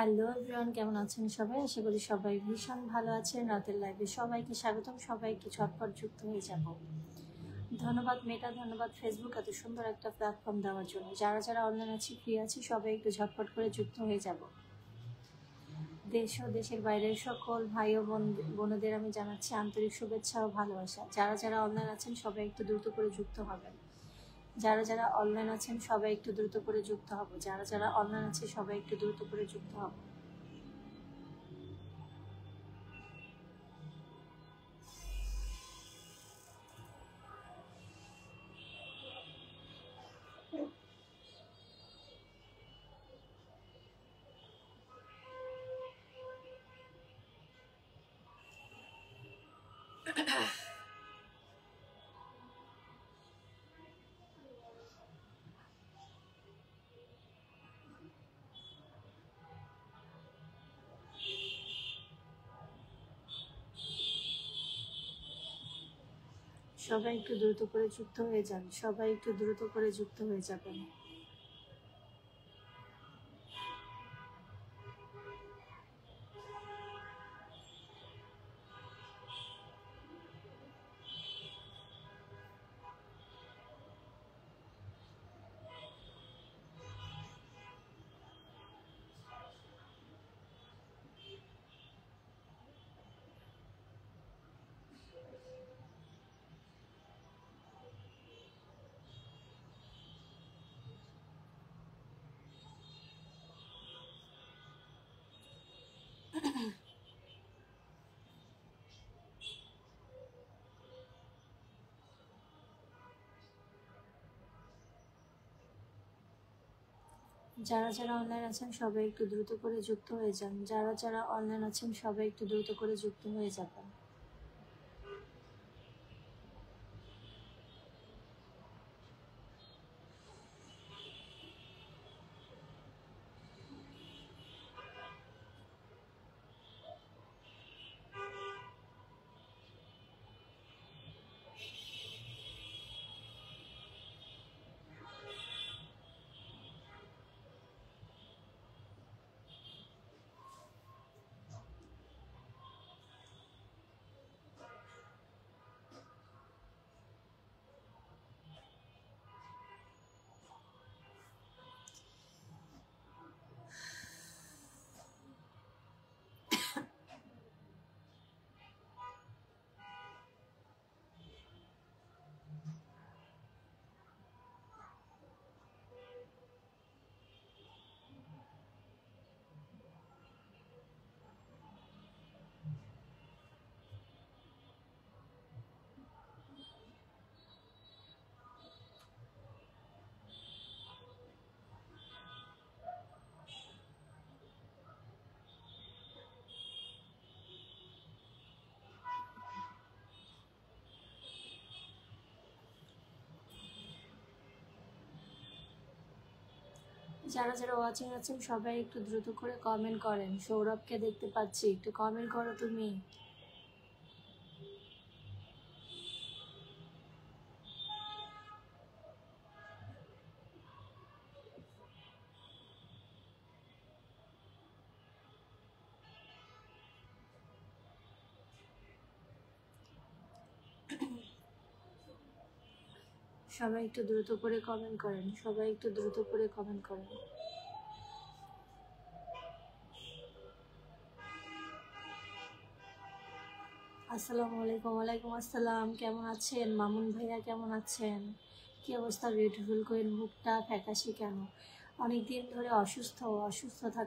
Hello everyone, কেমন আছেন সবাই? আশা করি সবাই ভীষণ ভালো আছেন। রাতের লাইভে সবাইকে স্বাগতম। সবাইকে ঝটপট যুক্ত হয়ে যাব। ধন্যবাদ মেটা, ধন্যবাদ ফেসবুক এত সুন্দর একটা প্ল্যাটফর্ম দেওয়ার জন্য। যারা যারা অনলাইন আছি, ফ্রি আছি, সবাই একটু ঝটপট করে যুক্ত হয়ে যাব। দেশ ও দেশের বাইরের সকল ভাই ও বোনদের আমি জানাচ্ছি আন্তরিক শুভেচ্ছা ও ভালোবাসা। যারা যারা অনলাইন আছেন সবাই একটু দ্রুত করে যুক্ত হবেন। যারা যারা অনলাইন আছেন সবাই একটু দ্রুত করে যুক্ত হব। যারা যারা অনলাইন আছে সবাই একটু দ্রুত করে যুক্ত হব। সবাই একটু দ্রুত করে যুক্ত হয়ে যান। সবাই একটু দ্রুত করে যুক্ত হয়ে যাবেন। যারা যারা অনলাইন আছেন সবাই একটু দ্রুত করে যুক্ত হয়ে যান। যারা যারা অনলাইন আছেন সবাই একটু দ্রুত করে যুক্ত হয়ে যাবেন। যারা যারা ওয়াচিং আছেন সবাই একটু দ্রুত করে কমেন্ট করেন। সৌরভকে দেখতে পাচ্ছি, একটু কমেন্ট করো তুমি। সবাই একটু দ্রুত করে কমেন্ট করেন। সবাই একটু দ্রুত করে কমেন্ট করেন। আসসালামু আলাইকুম। ওয়ালাইকুম আসসালাম। কেমন আছেন মামুন ভাইয়া? কেমন আছেন? কি অবস্থা বিউটিফুল কোয়েন? মুখটা ফ্যাকাশে কেন? অনেকদিন ধরে অসুস্থ থাকা